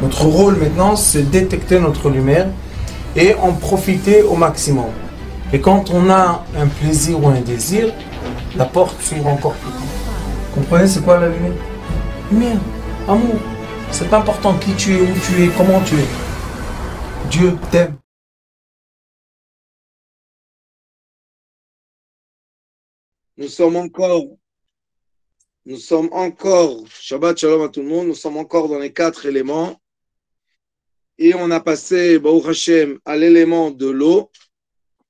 Notre rôle maintenant, c'est détecter notre lumière et en profiter au maximum. Et quand on a un plaisir ou un désir, la porte s'ouvre encore plus. Vous comprenez, c'est quoi la lumière? Lumière, amour. C'est pas important qui tu es, où tu es, comment tu es. Dieu t'aime. Nous sommes encore, Shabbat Shalom à tout le monde, nous sommes encore dans les 4 éléments et on a passé, Baruch Hashem, à l'élément de l'eau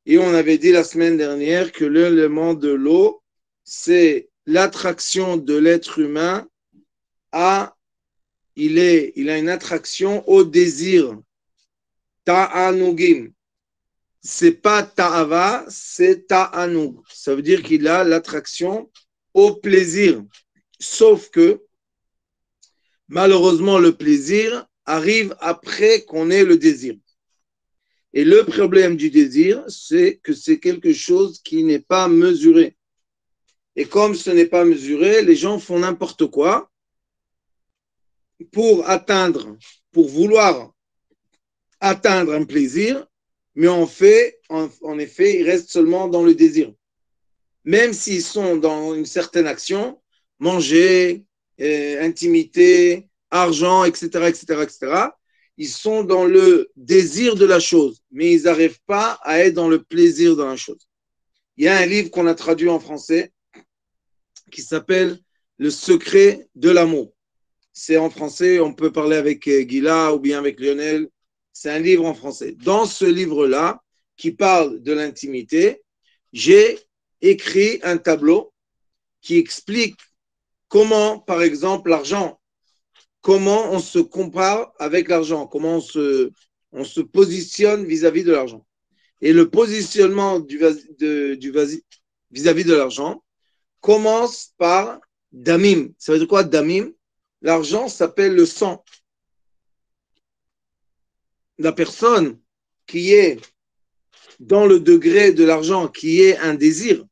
et on avait dit la semaine dernière que l'élément de l'eau, c'est l'attraction de l'être humain à, il a une attraction au désir, ta'anugim. C'est pas ta'ava, c'est ta'anug. Ça veut dire qu'il a l'attraction au plaisir. Sauf que, malheureusement, le plaisir arrive après qu'on ait le désir. Et le problème du désir, c'est que c'est quelque chose qui n'est pas mesuré. Et comme ce n'est pas mesuré, les gens font n'importe quoi pour vouloir atteindre un plaisir, mais en effet, ils restent seulement dans le désir. Même s'ils sont dans une certaine action, manger, intimité, argent, etc., etc., etc., ils sont dans le désir de la chose, mais ils n'arrivent pas à être dans le plaisir de la chose. Il y a un livre qu'on a traduit en français qui s'appelle Le secret de l'amour. C'est en français, on peut parler avec Gila ou bien avec Lionel. C'est un livre en français. Dans ce livre-là, qui parle de l'intimité, j'ai écrit un tableau qui explique comment, par exemple, l'argent, comment on se compare avec l'argent, comment on se positionne vis-à-vis de l'argent. Et le positionnement vis-à-vis de l'argent commence par damim. Ça veut dire quoi, damim? L'argent s'appelle le sang. La personne qui est dans le degré de l'argent, qui est un désir,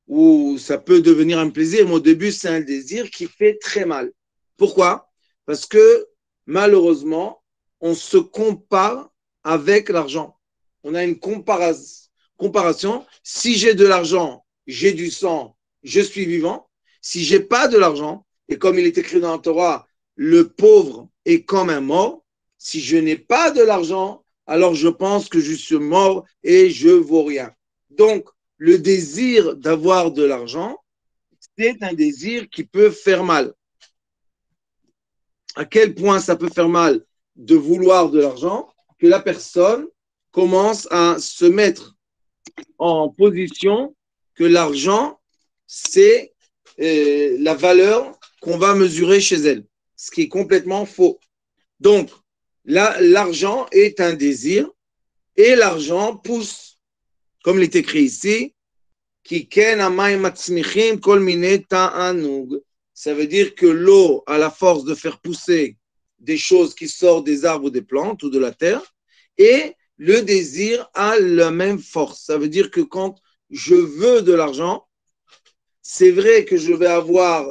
ou ça peut devenir un plaisir, mais au début, c'est un désir qui fait très mal. Pourquoi? Parce que malheureusement, on se compare avec l'argent. On a une comparaison. Si j'ai de l'argent, j'ai du sang, je suis vivant. Si j'ai pas de l'argent, et comme il est écrit dans la Torah, le pauvre est comme un mort. Si je n'ai pas de l'argent, alors je pense que je suis mort et je vaux rien. Donc, le désir d'avoir de l'argent, c'est un désir qui peut faire mal. À quel point ça peut faire mal de vouloir de l'argent que la personne commence à se mettre en position que l'argent, c'est la valeur qu'on va mesurer chez elle, ce qui est complètement faux. Donc, l'argent est un désir et l'argent pousse, comme il est écrit ici, ça veut dire que l'eau a la force de faire pousser des choses qui sortent des arbres ou des plantes ou de la terre, et le désir a la même force. Ça veut dire que quand je veux de l'argent, c'est vrai que je vais avoir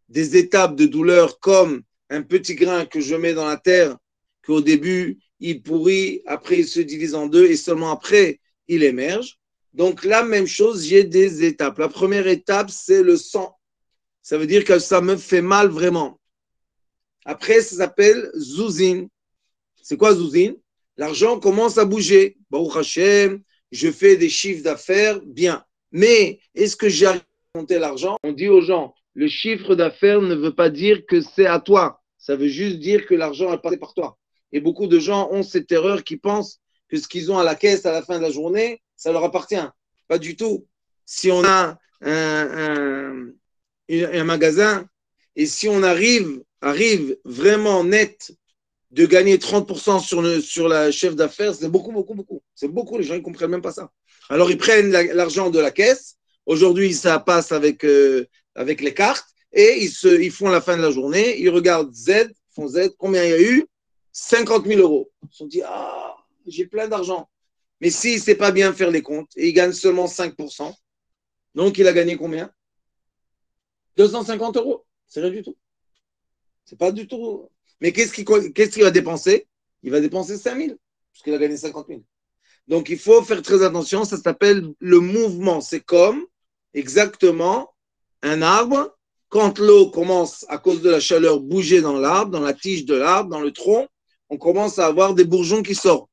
des étapes de douleur comme un petit grain que je mets dans la terre, qu'au début il pourrit, après il se divise en deux et seulement après il émerge. Donc la même chose, j'ai des étapes. La première étape, c'est le sang. Ça veut dire que ça me fait mal vraiment. Après, ça s'appelle zouzine. C'est quoi zouzine? L'argent commence à bouger. Baruch Hashem, je fais des chiffres d'affaires, bien. Mais est-ce que j'arrive à compter l'argent? On dit aux gens, le chiffre d'affaires ne veut pas dire que c'est à toi. Ça veut juste dire que l'argent est passé par toi. Et beaucoup de gens ont cette erreur qui pensent que ce qu'ils ont à la caisse à la fin de la journée, ça leur appartient. Pas du tout. Si on a un magasin et si on arrive vraiment net de gagner 30% sur la chef d'affaires, c'est beaucoup, beaucoup, beaucoup. C'est beaucoup, les gens ne comprennent même pas ça. Alors, ils prennent l'argent de la caisse. Aujourd'hui, ça passe avec les cartes et ils font la fin de la journée. Ils regardent font Z, combien il y a eu? 50 000 euros. Ils se sont dit, ah, j'ai plein d'argent. Mais s'il ne sait pas bien faire les comptes et il gagne seulement 5%, donc il a gagné combien? 250 euros. C'est rien du tout. C'est pas du tout. Mais qu'est-ce qu'il va dépenser? Il va dépenser 5 000, puisqu'il a gagné 50 000. Donc, il faut faire très attention. Ça s'appelle le mouvement. C'est comme exactement un arbre. Quand l'eau commence, à cause de la chaleur, bouger dans l'arbre, dans la tige de l'arbre, dans le tronc, on commence à avoir des bourgeons qui sortent.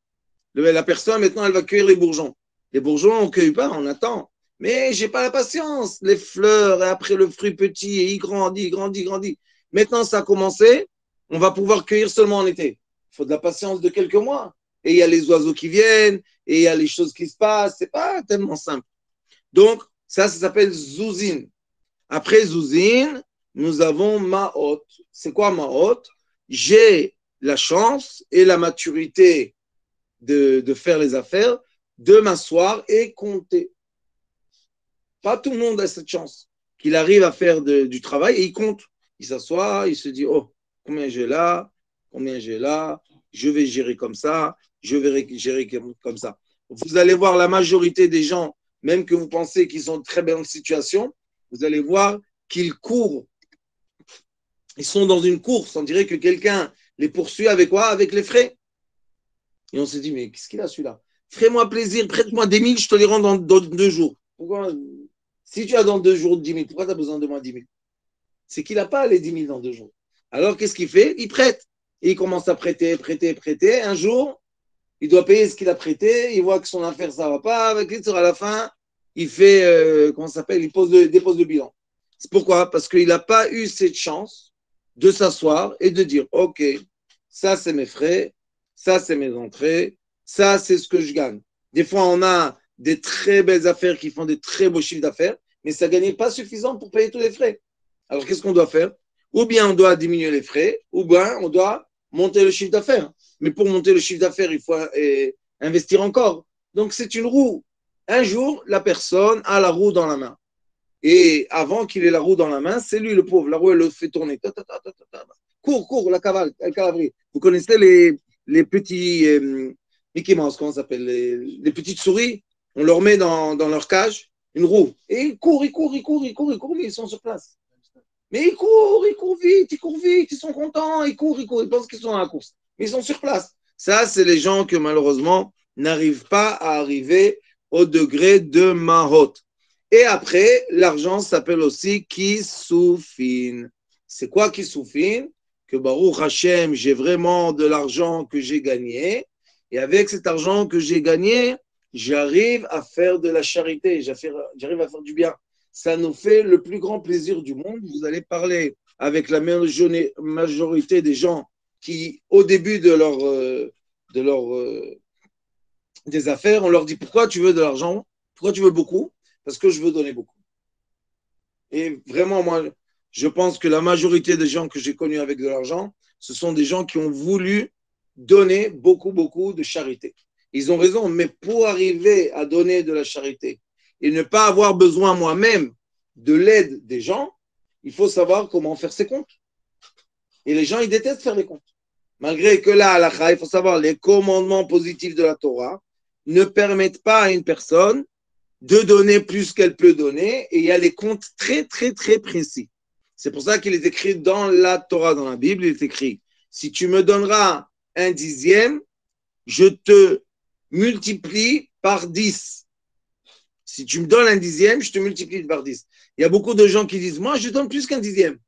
La personne, maintenant, elle va cueillir les bourgeons. Les bourgeons, on ne cueille pas, on attend. Mais je n'ai pas la patience. Les fleurs, et après le fruit petit, et il grandit, il grandit, il grandit. Maintenant, ça a commencé. On va pouvoir cueillir seulement en été. Il faut de la patience de quelques mois. Et il y a les oiseaux qui viennent, et il y a les choses qui se passent. Ce n'est pas tellement simple. Donc, ça s'appelle Zouzine. Après Zouzine, nous avons Maot. C'est quoi Maot? J'ai la chance et la maturité de faire les affaires, de m'asseoir et compter. Pas tout le monde a cette chance qu'il arrive à faire du travail et il compte. Il s'assoit, il se dit, oh, combien j'ai là, je vais gérer comme ça, je vais gérer comme ça. Vous allez voir la majorité des gens, même que vous pensez qu'ils sont très bien en situation, vous allez voir qu'ils courent. Ils sont dans une course. On dirait que quelqu'un les poursuit avec quoi? Avec les frais. Et on s'est dit, mais qu'est-ce qu'il a celui-là? Fais-moi plaisir, prête-moi des 1000, je te les rends dans 2 jours. Pourquoi? Si tu as dans 2 jours 10 000, pourquoi tu as besoin de moi 10 000? C'est qu'il n'a pas les 10 000 dans 2 jours. Alors, qu'est-ce qu'il fait? Il prête. Et il commence à prêter. Un jour, il doit payer ce qu'il a prêté. Il voit que son affaire, ça ne va pas. Avec lui, à la fin, il fait, comment ça s'appelle? Il dépose le bilan. C'est pourquoi? Parce qu'il n'a pas eu cette chance de s'asseoir et de dire, OK, ça, c'est mes frais. Ça, c'est mes entrées. Ça, c'est ce que je gagne. Des fois, on a des très belles affaires qui font des très beaux chiffres d'affaires, mais ça ne gagne pas suffisant pour payer tous les frais. Alors, qu'est-ce qu'on doit faire? Ou bien on doit diminuer les frais, ou bien on doit monter le chiffre d'affaires. Mais pour monter le chiffre d'affaires, il faut investir encore. Donc, c'est une roue. Un jour, la personne a la roue dans la main. Et avant qu'il ait la roue dans la main, c'est lui le pauvre. La roue, elle le fait tourner. Cours, la cavalerie. Vous connaissez les petits Mickey Mouse, comment ça s'appelle, les petites souris, on leur met dans leur cage une roue. Et ils courent, mais ils sont sur place. Mais ils courent vite, ils sont contents, ils courent, ils pensent qu'ils sont à la course. Mais ils sont sur place. Ça, c'est les gens que malheureusement n'arrivent pas à arriver au degré de Mahot. Et après, l'argent s'appelle aussi Kissoufin. C'est quoi Kissoufin? Que Baruch Hashem, j'ai vraiment de l'argent que j'ai gagné. Et avec cet argent que j'ai gagné, j'arrive à faire de la charité, j'arrive à faire du bien. Ça nous fait le plus grand plaisir du monde. Vous allez parler avec la majorité des gens qui, au début des affaires, on leur dit pourquoi tu veux de l'argent? Pourquoi tu veux beaucoup? Parce que je veux donner beaucoup. Et vraiment, moi, je pense que la majorité des gens que j'ai connus avec de l'argent, ce sont des gens qui ont voulu donner beaucoup, beaucoup de charité. Ils ont raison, mais pour arriver à donner de la charité et ne pas avoir besoin moi-même de l'aide des gens, il faut savoir comment faire ses comptes. Et les gens, ils détestent faire les comptes. Malgré que là, à la il faut savoir, les commandements positifs de la Torah ne permettent pas à une personne de donner plus qu'elle peut donner, et il y a les comptes très, très, très précis. C'est pour ça qu'il est écrit dans la Torah, dans la Bible, il est écrit, si tu me donneras 1/10, je te multiplie par 10. Si tu me donnes 1/10, je te multiplie par 10. Il y a beaucoup de gens qui disent, moi, je donne plus qu'1/10.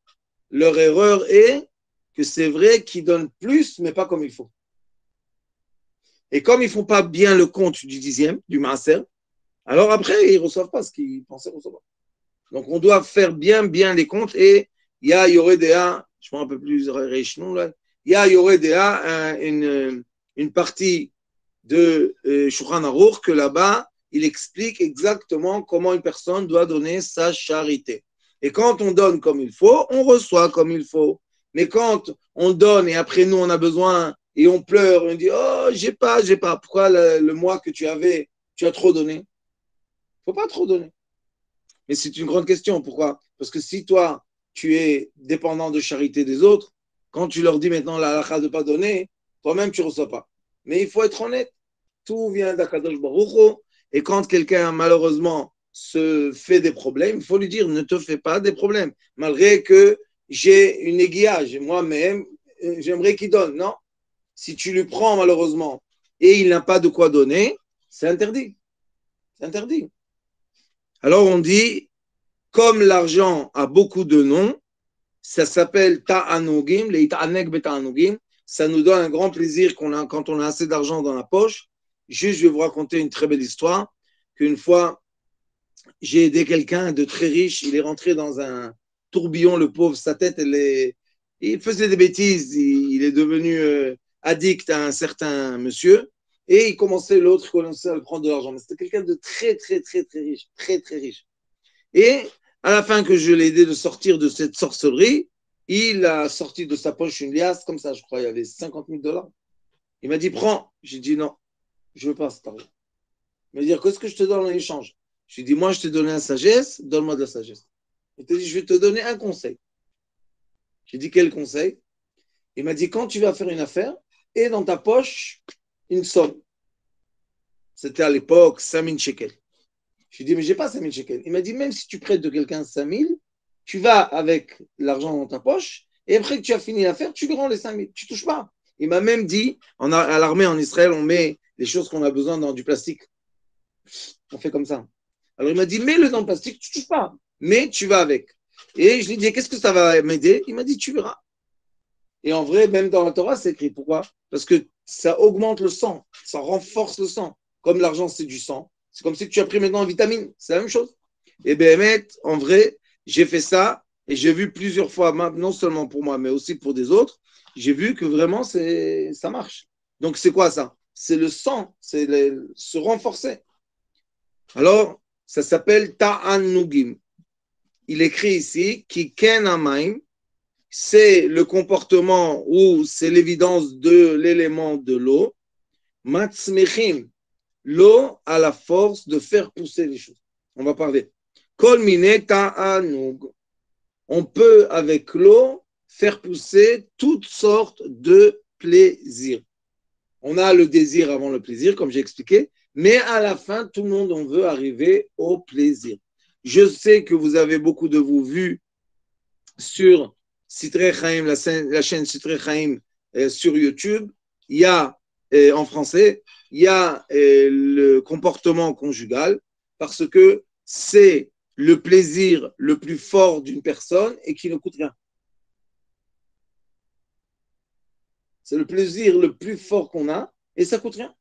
Leur erreur est que c'est vrai qu'ils donnent plus, mais pas comme il faut. Et comme ils ne font pas bien le compte du 10e, du maaser, alors après, ils ne reçoivent pas ce qu'ils pensaient recevoir. Donc, on doit faire bien les comptes. Et il y aurait déjà, je prends un peu plus riche, non, là, il y aurait déjà une partie de Shulchan Aruch que là-bas, il explique exactement comment une personne doit donner sa charité. Et quand on donne comme il faut, on reçoit comme il faut. Mais quand on donne et après nous, on a besoin et on pleure, on dit « Oh, j'ai pas. Pourquoi le mois que tu avais, tu as trop donné ?» Il ne faut pas trop donner. Mais c'est une grande question. Pourquoi? Parce que si toi, tu es dépendant de charité des autres, quand tu leur dis maintenant la halakha de ne pas donner, toi-même, tu ne reçois pas. Mais il faut être honnête. Tout vient d'Akadosh Baruch Hu. Et quand quelqu'un, malheureusement, se fait des problèmes, il faut lui dire ne te fais pas des problèmes. Malgré que j'ai une aiguillage. Moi-même, j'aimerais qu'il donne. Non. Si tu lui prends malheureusement et il n'a pas de quoi donner, c'est interdit. C'est interdit. Alors on dit, comme l'argent a beaucoup de noms, ça s'appelle ta'anugim, les ta'anek beta'anugim. Ça nous donne un grand plaisir quand on a assez d'argent dans la poche. Juste, je vais vous raconter une très belle histoire. Qu'une fois, j'ai aidé quelqu'un de très riche. Il est rentré dans un tourbillon, le pauvre. Sa tête, il faisait des bêtises. Il est devenu addict à un certain monsieur. Et l'autre commençait à le prendre de l'argent. Mais c'était quelqu'un de très, très, très, très riche. Très, très riche. Et à la fin que je l'ai aidé de sortir de cette sorcellerie, il a sorti de sa poche une liasse, comme ça, je crois, il y avait 50 000 dollars. Il m'a dit, prends. J'ai dit, non, je ne veux pas cet argent. Il m'a dit, qu'est-ce que je te donne en échange? Je lui ai dit, moi, je t'ai donné la sagesse, donne-moi de la sagesse. Il t'a dit, je vais te donner un conseil. J'ai dit, quel conseil? Il m'a dit, quand tu vas faire une affaire, et dans ta poche, une somme. C'était à l'époque 5 000 shekels. Je lui ai dit, mais je n'ai pas 5 000 shekels. Il m'a dit, même si tu prêtes de quelqu'un 5 000, tu vas avec l'argent dans ta poche, et après que tu as fini l'affaire, tu lui rends les 5 000. Tu ne touches pas. Il m'a même dit, à l'armée en Israël, on met les choses qu'on a besoin dans du plastique. On fait comme ça. Alors il m'a dit, mets-le dans le plastique, tu ne touches pas, mais tu vas avec. Et je lui ai dit, qu'est-ce que ça va m'aider? Il m'a dit, tu verras. Et en vrai, même dans la Torah, c'est écrit. Pourquoi? Parce que ça augmente le sang, ça renforce le sang. Comme l'argent, c'est du sang. C'est comme si tu as pris maintenant une vitamine. C'est la même chose. Et bien, en vrai, j'ai fait ça et j'ai vu plusieurs fois, non seulement pour moi, mais aussi pour des autres, j'ai vu que vraiment, ça marche. Donc, c'est quoi ça? C'est le sang, c'est se renforcer. Alors, ça s'appelle Ta'anugim. Il écrit ici, Ki ken amaim, c'est le comportement ou c'est l'évidence de l'élément de l'eau. Matzmechim, l'eau a la force de faire pousser les choses. On va parler. Kol mine ta'anug. On peut, avec l'eau, faire pousser toutes sortes de plaisirs. On a le désir avant le plaisir, comme j'ai expliqué, mais à la fin, tout le monde, on veut arriver au plaisir. Je sais que vous avez beaucoup de vous vu sur Sitrei Chaim, la chaîne Sitrei Chaim sur YouTube. Il y a, en français, il y a le comportement conjugal, parce que c'est le plaisir le plus fort d'une personne et qui ne coûte rien. C'est le plaisir le plus fort qu'on a et ça ne coûte rien.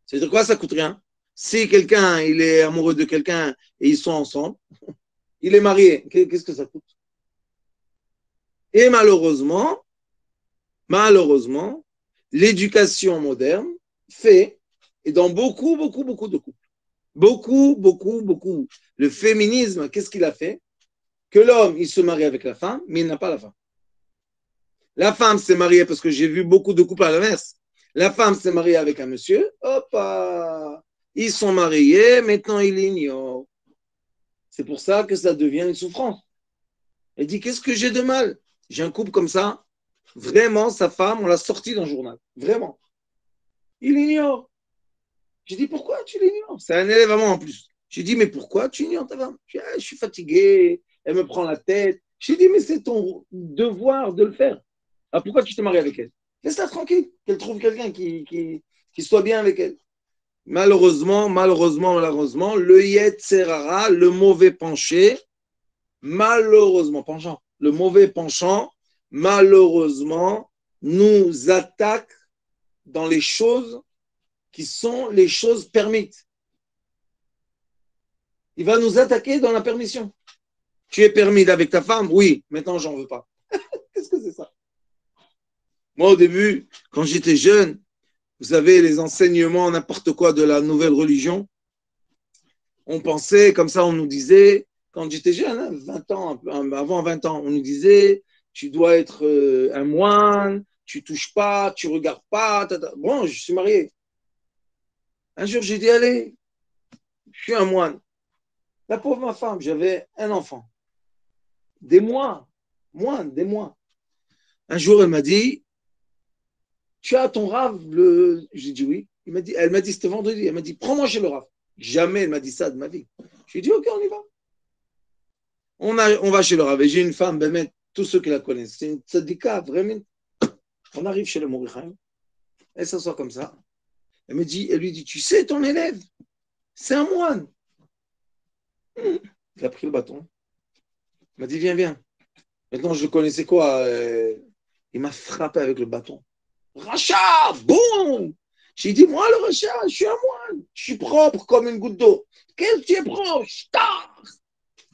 C'est-à-dire quoi, ça ne coûte rien? Si quelqu'un il est amoureux de quelqu'un et ils sont ensemble, il est marié, qu'est-ce que ça coûte? Et malheureusement, l'éducation moderne fait, et dans beaucoup de couples, beaucoup, le féminisme, qu'est-ce qu'il a fait? Que l'homme, il se marie avec la femme, mais il n'a pas la femme. La femme s'est mariée, parce que j'ai vu beaucoup de couples à l'inverse. La femme s'est mariée avec un monsieur, hop, ils sont mariés, maintenant il ignore. C'est pour ça que ça devient une souffrance. Elle dit, qu'est-ce que j'ai de mal? J'ai un couple comme ça, vraiment, sa femme, on l'a sorti d'un journal. Vraiment. Il ignore. J'ai dit, pourquoi tu l'ignores? C'est un élève à moi en plus. J'ai dit, mais pourquoi tu ignores ta femme? J'ai dit, je suis fatigué, elle me prend la tête. J'ai dit, mais c'est ton devoir de le faire. Ah, pourquoi tu te maries avec elle? Laisse-la tranquille, qu'elle trouve quelqu'un qui soit bien avec elle. Malheureusement, le Yetzerara, le mauvais penché, penchant, le mauvais penchant, malheureusement, nous attaque dans les choses qui sont les choses permises. Il va nous attaquer dans la permission. Tu es permis avec ta femme? Oui, maintenant j'en veux pas. Qu'est-ce que c'est ça? Moi, au début, quand j'étais jeune, vous savez, les enseignements, n'importe quoi de la nouvelle religion, on pensait, comme ça, on nous disait, quand j'étais jeune, 20 ans, avant 20 ans, on nous disait, tu dois être un moine, tu touches pas, tu regardes pas. Bon, je suis marié. Un jour, j'ai dit, allez, je suis un moine. La pauvre ma femme, j'avais un enfant. Des mois. Un jour, elle m'a dit, tu as ton rave le... J'ai dit oui. Elle m'a dit, c'était vendredi. Elle m'a dit, prends-moi chez le rave. Jamais elle m'a dit ça de ma vie. Je lui ai dit, ok, on y va. On va chez le rave. Et j'ai une femme, tous ceux qui la connaissent, c'est une tzadika, vraiment, On arrive chez le Mordechai. Elle s'assoit comme ça. Elle lui dit, tu sais, ton élève, c'est un moine. Il a pris le bâton. Il m'a dit, viens. Maintenant, je connaissais quoi il m'a frappé avec le bâton. Racha, boum. J'ai dit, moi, le Racha, je suis un moine. Je suis propre comme une goutte d'eau. Qu'est-ce que tu es propre?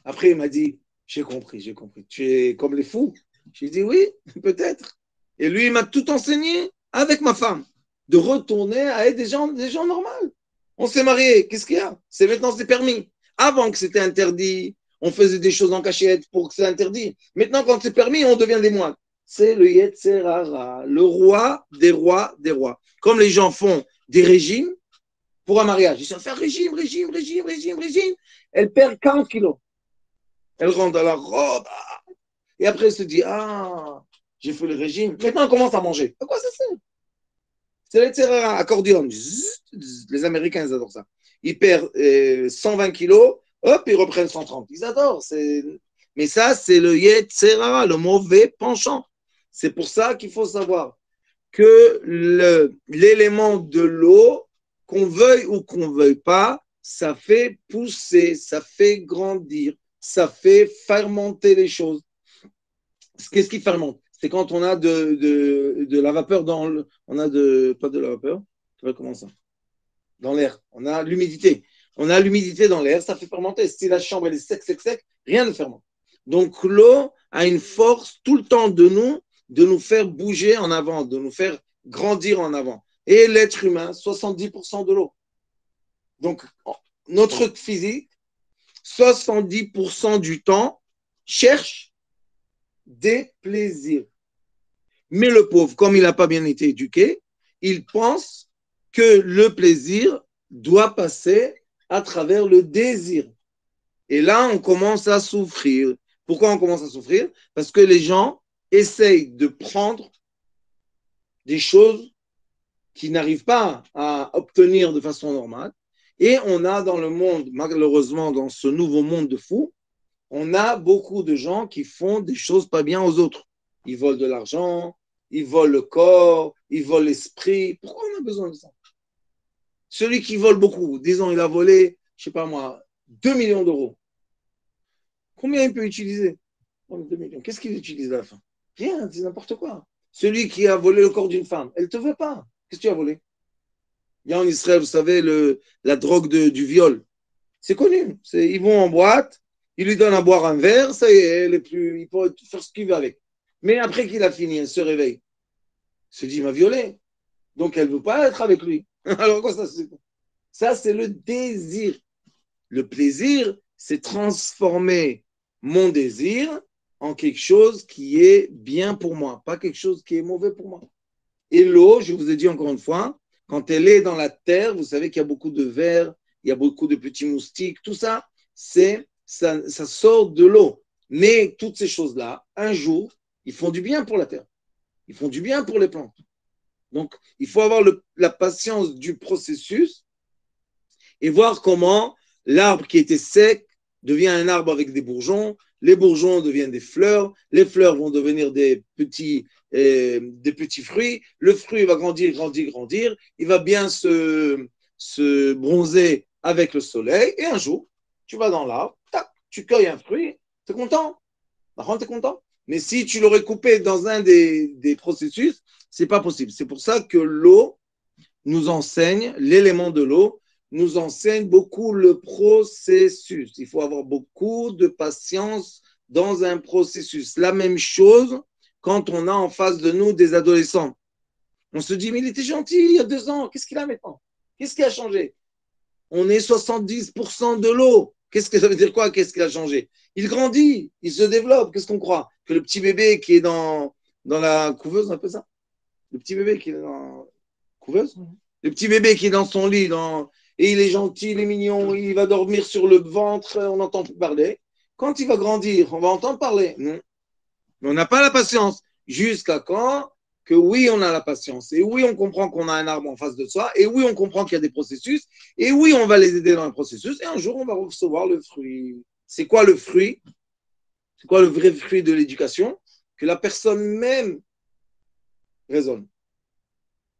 Après, il m'a dit, j'ai compris. Tu es comme les fous. J'ai dit, oui, peut-être. Et lui, il m'a tout enseigné avec ma femme, de retourner à être des gens normaux. On s'est mariés, qu'est-ce qu'il y a? Maintenant, c'est permis. Avant que c'était interdit, on faisait des choses en cachette pour que c'est interdit. Maintenant, quand c'est permis, on devient des moines. C'est le Yetzer Hara, le roi des rois. Comme les gens font des régimes pour un mariage. Ils sont fait régime. Elle perd 40 kilos. Elle rentre dans la robe. Et après, elle se dit, j'ai fait le régime. Maintenant, on commence à manger. À quoi ça sert? C'est le Yetzer Hara, accordéon. Les Américains, ils adorent ça. Ils perdent 120 kilos. Hop, ils reprennent 130. Ils adorent. Mais ça, c'est le Yetzer Hara, le mauvais penchant. C'est pour ça qu'il faut savoir que l'élément de l'eau, qu'on veuille ou qu'on ne veuille pas, ça fait pousser, ça fait grandir, ça fait fermenter les choses. Qu'est-ce qui fermente? C'est quand on a de la vapeur pas de la vapeur, comment ça? Dans l'air. On a l'humidité. On a l'humidité dans l'air, ça fait fermenter. Si la chambre elle est sec, rien ne fermente. Donc l'eau a une force tout le temps de nous faire bouger en avant, de nous faire grandir en avant. Et l'être humain, 70% de l'eau. Donc notre physique, 70% du temps, cherche des plaisirs. Mais le pauvre, comme il n'a pas bien été éduqué, il pense que le plaisir doit passer à travers le désir. Et là, on commence à souffrir. Pourquoi on commence à souffrir? Parce que les gens essayent de prendre des choses qu'ils n'arrivent pas à obtenir de façon normale. Et on a dans le monde, malheureusement, dans ce nouveau monde de fous, on a beaucoup de gens qui font des choses pas bien aux autres. Ils volent de l'argent, ils volent le corps, ils volent l'esprit. Pourquoi on a besoin de ça? Celui qui vole beaucoup, disons, il a volé, je sais pas moi, 2 millions d'euros. Combien il peut utiliser? 2 millions. Qu'est-ce qu'il utilise à la fin? Rien, c'est n'importe quoi. Celui qui a volé le corps d'une femme, elle ne te veut pas. Qu'est-ce que tu as volé? Il y a en Israël, vous savez, la drogue du viol. C'est connu. Ils vont en boîte, ils lui donnent à boire un verre, ça y est, il peut faire ce qu'il veut avec. Mais après qu'il a fini, elle se réveille. Elle se dit, il m'a violé. Donc elle ne veut pas être avec lui. Alors quoi ça? Ça, c'est le désir. Le plaisir, c'est transformer mon désir en quelque chose qui est bien pour moi, pas quelque chose qui est mauvais pour moi. Et l'eau, je vous ai dit encore une fois, quand elle est dans la terre, vous savez qu'il y a beaucoup de vers, il y a beaucoup de petits moustiques, tout ça, ça sort de l'eau. Mais toutes ces choses-là, un jour, ils font du bien pour la terre. Ils font du bien pour les plantes. Donc, il faut avoir la patience du processus et voir comment l'arbre qui était sec devient un arbre avec des bourgeons, les bourgeons deviennent des fleurs, les fleurs vont devenir des petits fruits, le fruit va grandir, il va bien se bronzer avec le soleil, et un jour, tu vas dans l'arbre, tac, tu cueilles un fruit, tu es content? Par contre, tu es content? Mais si tu l'aurais coupé dans un des processus, c'est pas possible. C'est pour ça que l'eau nous enseigne, l'élément de l'eau, nous enseigne beaucoup le processus. Il faut avoir beaucoup de patience dans un processus. La même chose quand on a en face de nous des adolescents. On se dit, mais il était gentil il y a 2 ans, qu'est-ce qu'il a maintenant? Qu'est-ce qui a changé? On est 70% de l'eau. Qu'est-ce que ça veut dire quoi? Qu'est-ce qui a changé? Il grandit, il se développe. Qu'est-ce qu'on croit? Que le petit bébé qui est dans la couveuse, on appelle ça? Le petit bébé qui est dans la couveuse? Le petit bébé qui est dans son lit, et il est gentil, il est mignon, il va dormir sur le ventre, on n'entend plus parler. Quand il va grandir, on va entendre parler. Non. Mais on n'a pas la patience. Jusqu'à quand? Que oui, on a la patience. Et oui, on comprend qu'on a un arbre en face de soi. Et oui, on comprend qu'il y a des processus. Et oui, on va les aider dans le processus. Et un jour, on va recevoir le fruit. C'est quoi le fruit? C'est quoi le vrai fruit de l'éducation? Que la personne même raisonne.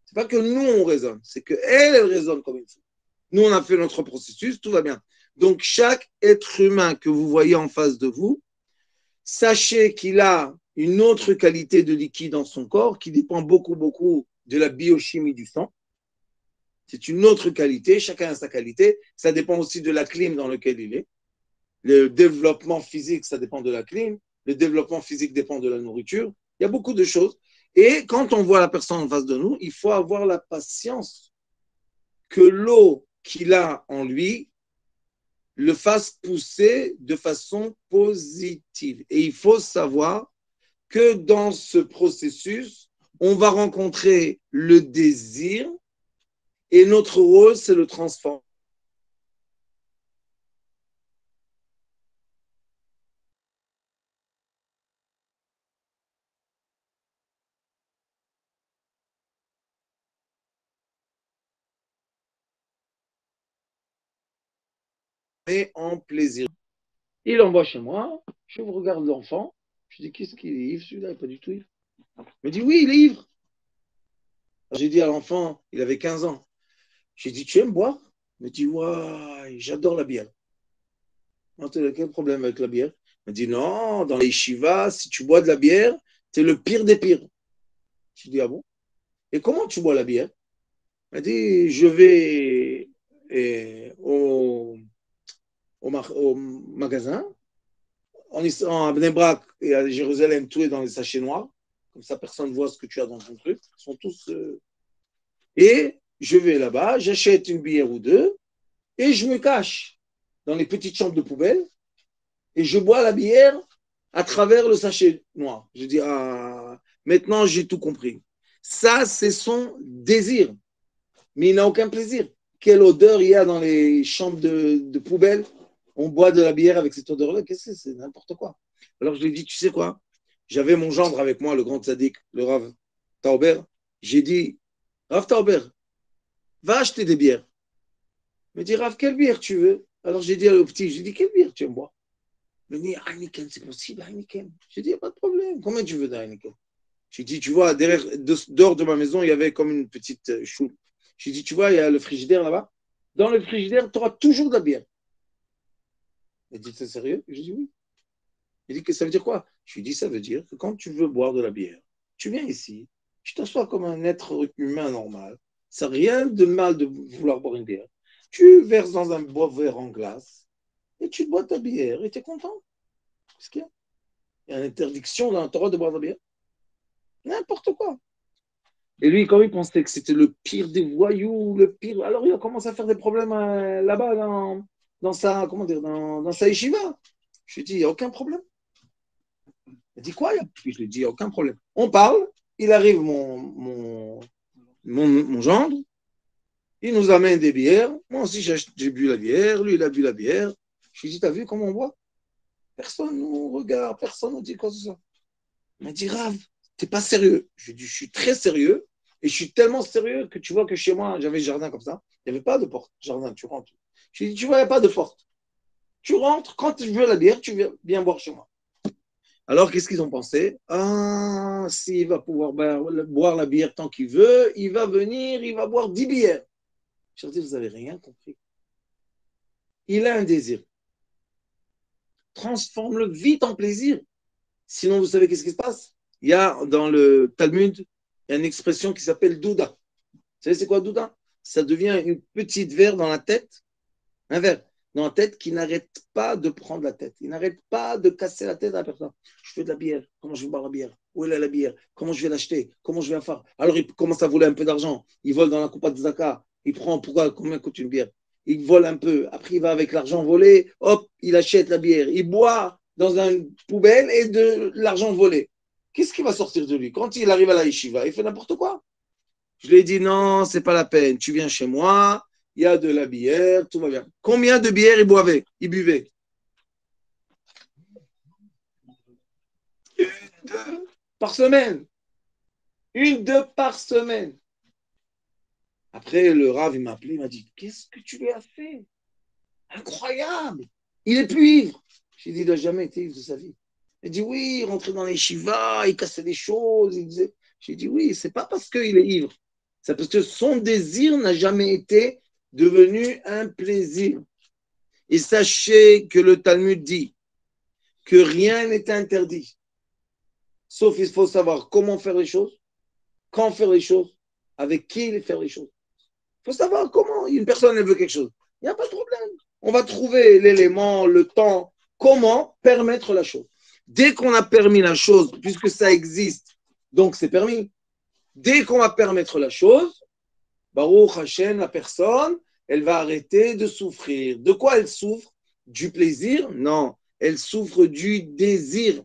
C'est pas que nous, on raisonne, c'est qu'elle, elle raisonne comme il faut. Nous, on a fait notre processus, tout va bien. Donc, chaque être humain que vous voyez en face de vous, sachez qu'il a une autre qualité de liquide dans son corps qui dépend beaucoup, beaucoup de la biochimie du sang. C'est une autre qualité, chacun a sa qualité. Ça dépend aussi de la clim dans laquelle il est. Le développement physique, ça dépend de la clim. Le développement physique dépend de la nourriture. Il y a beaucoup de choses. Et quand on voit la personne en face de nous, il faut avoir la patience que l'eau qu'il a en lui le fasse pousser de façon positive. Et il faut savoir que dans ce processus, on va rencontrer le désir et notre rôle, c'est le transformer en plaisir. Il envoie chez moi, je regarde l'enfant, je dis qu'est-ce qu'il est ivre, celui-là, il n'est pas du tout ivre. Il me dit oui, il est ivre. J'ai dit à l'enfant, il avait 15 ans, j'ai dit tu aimes boire? Il me dit ouais, j'adore la bière. Quel problème avec la bière? Il me dit non, dans les shivas, si tu bois de la bière, c'est le pire des pires. Je dis ah bon? Et comment tu bois la bière? Il m'a dit je vais au magasin, en Bnei Brak et à Jérusalem, tout est dans les sachets noirs. Comme ça, personne ne voit ce que tu as dans ton truc. Ils sont tous. Et je vais là-bas, j'achète une bière ou deux et je me cache dans les petites chambres de poubelle et je bois la bière à travers le sachet noir. Je dis, ah, maintenant j'ai tout compris. Ça, c'est son désir. Mais il n'a aucun plaisir. Quelle odeur il y a dans les chambres de poubelle? On boit de la bière avec cette odeur-là. Qu'est-ce que c'est? N'importe quoi. Alors je lui ai dit, tu sais quoi? J'avais mon gendre avec moi, le grand tzaddik, le Rav Tauber. J'ai dit, Rav Tauber, va acheter des bières. Il me dit, Rav, quelle bière tu veux? Alors j'ai dit au petit, j'ai dit, quelle bière tu aimes boire? Il me dit, Heineken, c'est possible, Heineken. J'ai dit, pas de problème. Combien tu veux d'Heineken? J'ai dit, tu vois, dehors de ma maison, il y avait comme une petite choule. J'ai dit, tu vois, il y a le frigidaire là-bas. Dans le frigidaire, tu auras toujours de la bière. Il dit, c'est sérieux? J'ai dit, oui. Il dit, que ça veut dire quoi? Je lui ai dit, ça veut dire que quand tu veux boire de la bière, tu viens ici, tu t'assois comme un être humain normal. Ça n'a rien de mal de vouloir boire une bière. Tu verses dans un beau verre en glace et tu bois ta bière et tu es content. Qu'est-ce qu'il y a? Il y a une interdiction dans la Torah de boire de la bière. N'importe quoi. Et lui, quand il pensait que c'était le pire des voyous, le pire, alors il a commencé à faire des problèmes là-bas dans sa, comment dire, dans sa yeshiva. Je lui ai dit, il n'y a aucun problème. Il dit quoi? Je lui ai dit, il n'y a aucun problème. On parle, il arrive mon gendre, il nous amène des bières. Moi aussi, j'ai bu la bière, lui, il a bu la bière. Je lui ai dit, t'as vu comment on boit? Personne nous regarde, personne nous dit quoi que ce soit. Il m'a dit, Rav, t'es pas sérieux. Je lui ai dit, je suis très sérieux. Et je suis tellement sérieux que tu vois que chez moi, j'avais le jardin comme ça. Il n'y avait pas de porte. Jardin, tu rentres. Je lui ai dit, tu vois, il n'y a pas de porte. Tu rentres, quand tu veux la bière, tu viens boire chez moi. Alors, qu'est-ce qu'ils ont pensé? Ah, s'il va pouvoir boire la bière tant qu'il veut, il va venir, il va boire 10 bières. Je leur dis, vous n'avez rien compris. Il a un désir. Transforme-le vite en plaisir. Sinon, vous savez qu'est-ce qui se passe? Il y a dans le Talmud, il y a une expression qui s'appelle Douda. Vous savez c'est quoi Douda? Ça devient une petite verre dans la tête, un verre dans la tête qui n'arrête pas de prendre la tête. Il n'arrête pas de casser la tête à la personne. Je veux de la bière. Comment je vais boire la bière? Où est la bière? Comment je vais l'acheter? Comment je vais la faire? Alors il commence à voler un peu d'argent. Il vole dans la coupa de Zaka. Il prend, pourquoi? Combien coûte une bière? Il vole un peu. Après, il va avec l'argent volé. Hop, il achète la bière. Il boit dans une poubelle et de l'argent volé. Qu'est-ce qui va sortir de lui? Quand il arrive à la yeshiva, il fait n'importe quoi. Je lui ai dit non, c'est pas la peine. Tu viens chez moi, il y a de la bière, tout va bien. Combien de bières il buvait? Une, deux par semaine. Une, deux par semaine. Après, le Rav, il m'a appelé, il m'a dit, qu'est-ce que tu lui as fait? Incroyable. Il est plus ivre. J'ai dit, il n'a jamais été ivre de sa vie. Il dit, oui, il rentrait dans les shivas, il cassait des choses, il disait, J'ai dit oui, c'est pas parce qu'il est ivre. C'est parce que son désir n'a jamais été devenu un plaisir. Et sachez que le Talmud dit que rien n'est interdit. Sauf il faut savoir comment faire les choses, quand faire les choses, avec qui faire les choses. Il faut savoir comment. Une personne, elle veut quelque chose. Il n'y a pas de problème. On va trouver l'élément, le temps, comment permettre la chose. Dès qu'on a permis la chose, puisque ça existe, donc c'est permis. Dès qu'on va permettre la chose, Baruch Hashem, la personne, elle va arrêter de souffrir. De quoi elle souffre? Du plaisir? Non, elle souffre du désir.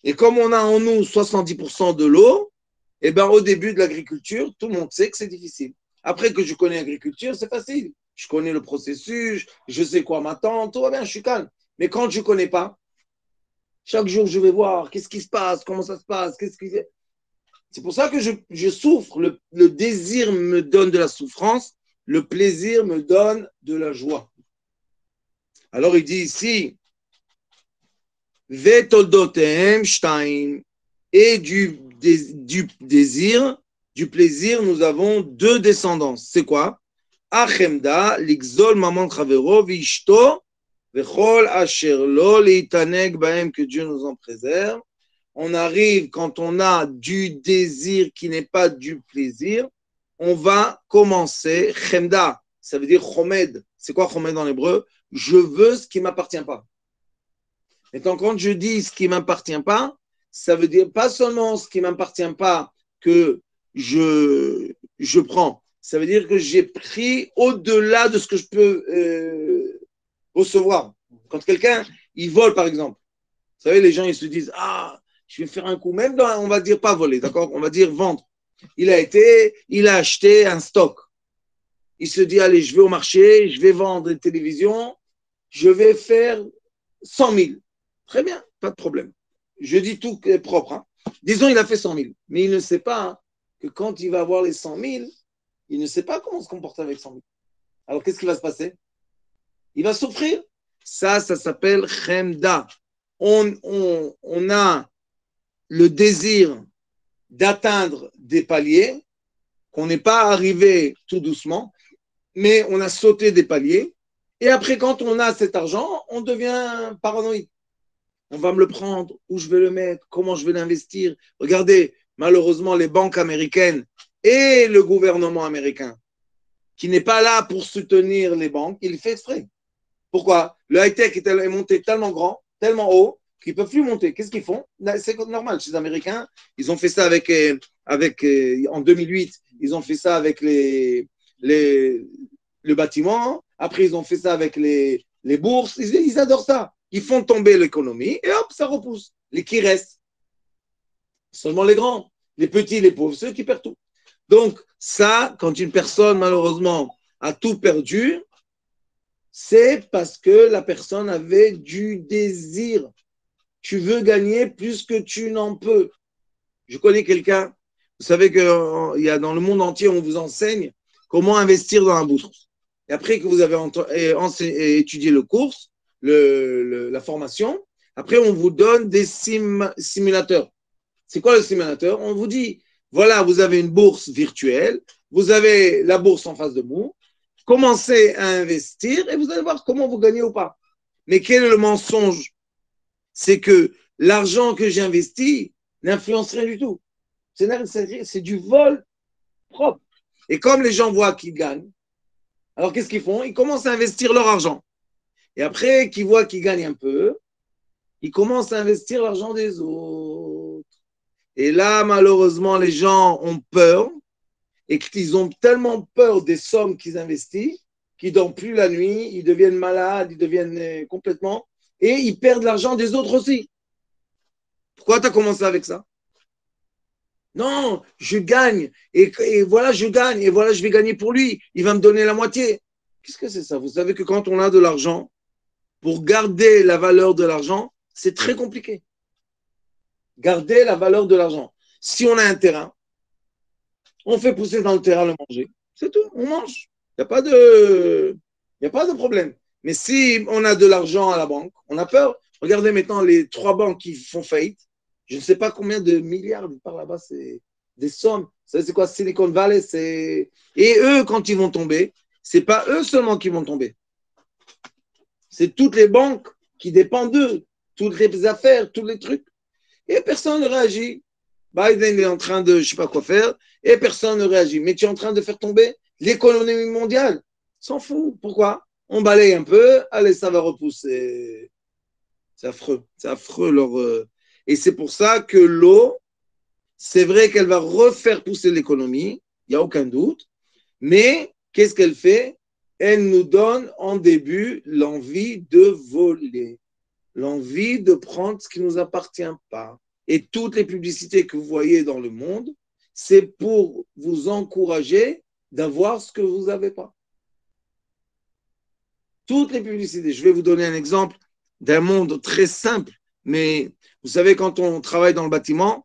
Et comme on a en nous 70% de l'eau, eh ben, au début de l'agriculture, tout le monde sait que c'est difficile. Après que je connais l'agriculture, c'est facile. Je connais le processus, je sais quoi m'attendre, tout va bien, je suis calme. Mais quand je ne connais pas, chaque jour, je vais voir qu'est-ce qui se passe, comment ça se passe, C'est pour ça que je souffre. Le désir me donne de la souffrance, le plaisir me donne de la joie. Alors il dit ici, Vetoldotem Shtaim, et du désir, du plaisir, nous avons deux descendances. C'est quoi? Achemda, l'ixol maman chavero, vishto, vechol asher lo leitaneg baem, que Dieu nous en préserve. On arrive, quand on a du désir qui n'est pas du plaisir, on va commencer, chemda, ça veut dire chomed. C'est quoi chomed en hébreu? Je veux ce qui ne m'appartient pas. Et quand je dis ce qui ne m'appartient pas, ça veut dire pas seulement ce qui ne m'appartient pas que je prends. Ça veut dire que j'ai pris au-delà de ce que je peux recevoir. Quand quelqu'un, il vole par exemple, vous savez, les gens, ils se disent, ah, je vais faire un coup, même dans, on va dire pas voler, d'accord? On va dire vendre. Il a acheté un stock. Il se dit, allez, je vais au marché, je vais vendre une télévision, je vais faire 100 000. Très bien, pas de problème. Je dis tout est propre. Hein. Disons, il a fait 100 000, mais il ne sait pas hein, que quand il va avoir les 100 000, il ne sait pas comment se comporter avec 100 000. Alors, qu'est-ce qui va se passer? Il va souffrir. Ça s'appelle chemda. On a le désir d'atteindre des paliers, qu'on n'est pas arrivé tout doucement, mais on a sauté des paliers. Et après, quand on a cet argent, on devient paranoïque. On va me le prendre, où je vais le mettre, comment je vais l'investir. Regardez, malheureusement, les banques américaines et le gouvernement américain, qui n'est pas là pour soutenir les banques, il fait exprès. Pourquoi? Le high-tech est monté tellement grand, tellement haut, qu'ils ne peuvent plus monter. Qu'est-ce qu'ils font? C'est normal, chez les Américains, ils ont fait ça en 2008, ils ont fait ça avec le bâtiment, après ils ont fait ça avec les bourses, ils adorent ça. Ils font tomber l'économie et hop, ça repousse. Les qui restent, seulement les grands, les petits, les pauvres, ceux qui perdent tout. Donc ça, quand une personne malheureusement a tout perdu, c'est parce que la personne avait du désir. Tu veux gagner plus que tu n'en peux. Je connais quelqu'un, vous savez qu'il y a dans le monde entier, on vous enseigne comment investir dans la bourse. Et après que vous avez étudié le cours, la formation, après on vous donne des simulateurs. C'est quoi le simulateur? On vous dit, voilà, vous avez une bourse virtuelle, vous avez la bourse en face de vous, commencez à investir et vous allez voir comment vous gagnez ou pas. Mais quel est le mensonge? C'est que l'argent que j'ai investi n'influence rien du tout. C'est du vol propre. Et comme les gens voient qu'ils gagnent, alors qu'est-ce qu'ils font? Ils commencent à investir leur argent. Et après qu'ils voient qu'ils gagnent un peu, ils commencent à investir l'argent des autres. Et là, malheureusement, les gens ont peur et qu'ils ont tellement peur des sommes qu'ils investissent qu'ils ne dorment plus la nuit, ils deviennent malades, ils deviennent complètement... Et ils perdent l'argent des autres aussi. Pourquoi tu as commencé avec ça? Non, je gagne. Et voilà, je gagne. Et voilà, je vais gagner pour lui. Il va me donner la moitié. Qu'est-ce que c'est ça? Vous savez que quand on a de l'argent, pour garder la valeur de l'argent, c'est très compliqué. Garder la valeur de l'argent. Si on a un terrain, on fait pousser dans le terrain le manger. C'est tout, on mange. Il n'y a pas de problème. Mais si on a de l'argent à la banque, on a peur. Regardez maintenant les 3 banques qui font faillite. Je ne sais pas combien de milliards par là-bas, c'est des sommes. Ça, c'est quoi Silicon Valley, c'est... Et eux, quand ils vont tomber, ce n'est pas eux seulement qui vont tomber. C'est toutes les banques qui dépendent d'eux, toutes les affaires, tous les trucs. Et personne ne réagit. Biden est en train de je ne sais pas quoi faire et personne ne réagit. Mais tu es en train de faire tomber l'économie mondiale. S'en fout. Pourquoi? On balaye un peu, allez, ça va repousser. C'est affreux leur. Et c'est pour ça que l'eau, c'est vrai qu'elle va refaire pousser l'économie, il n'y a aucun doute. Mais qu'est-ce qu'elle fait? Elle nous donne en début l'envie de voler, l'envie de prendre ce qui ne nous appartient pas. Et toutes les publicités que vous voyez dans le monde, c'est pour vous encourager d'avoir ce que vous n'avez pas. Toutes les publicités. Je vais vous donner un exemple d'un monde très simple, mais vous savez, quand on travaille dans le bâtiment,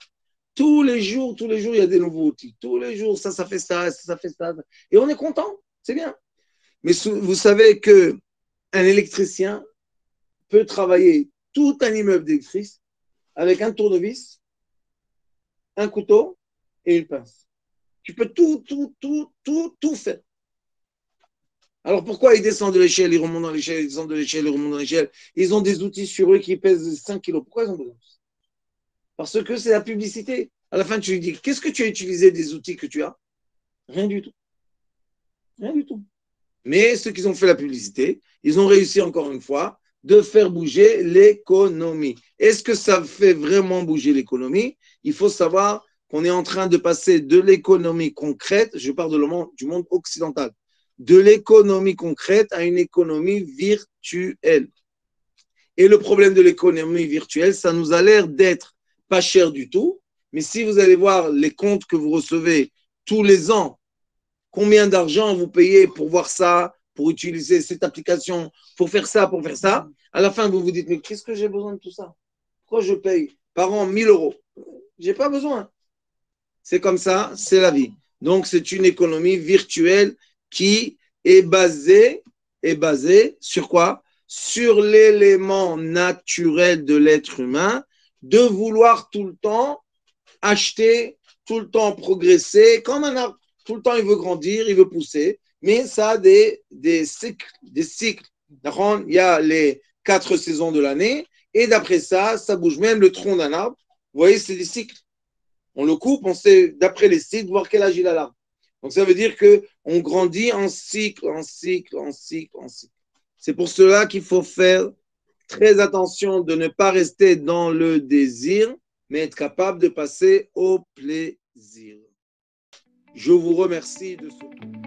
tous les jours, il y a des nouveaux outils. Tous les jours, ça fait ça, ça fait ça. Et on est content, c'est bien. Mais vous savez qu'un électricien peut travailler tout un immeuble d'électrique avec un tournevis, un couteau et une pince. Tu peux tout faire. Alors pourquoi ils descendent de l'échelle, ils remontent dans l'échelle, ils descendent de l'échelle, ils remontent dans l'échelle? Ils ont des outils sur eux qui pèsent 5 kilos. Pourquoi ils ont besoin de ça? Parce que c'est la publicité. À la fin, tu lui dis, qu'est-ce que tu as utilisé des outils que tu as? Rien du tout. Rien du tout. Mais ceux qui ont fait la publicité, ils ont réussi encore une fois de faire bouger l'économie. Est-ce que ça fait vraiment bouger l'économie? Il faut savoir qu'on est en train de passer de l'économie concrète, je parle du monde occidental, de l'économie concrète à une économie virtuelle. Et le problème de l'économie virtuelle, ça nous a l'air d'être pas cher du tout, mais si vous allez voir les comptes que vous recevez tous les ans, combien d'argent vous payez pour voir ça, pour utiliser cette application, pour faire ça, à la fin, vous vous dites, mais qu'est-ce que j'ai besoin de tout ça? Pourquoi je paye par an 1000 euros? J'ai pas besoin. C'est comme ça, c'est la vie. Donc, c'est une économie virtuelle qui est basée sur quoi? Sur l'élément naturel de l'être humain, de vouloir tout le temps acheter, tout le temps progresser, comme un arbre. Tout le temps, il veut grandir, il veut pousser, mais ça a des cycles. Il y a les 4 saisons de l'année, et d'après ça, ça bouge. Même le tronc d'un arbre, vous voyez, c'est des cycles. On le coupe, on sait, d'après les cycles, voir quel âge il a l'arbre. Donc, ça veut dire qu'on grandit en cycle. C'est pour cela qu'il faut faire très attention de ne pas rester dans le désir, mais être capable de passer au plaisir. Je vous remercie de ce...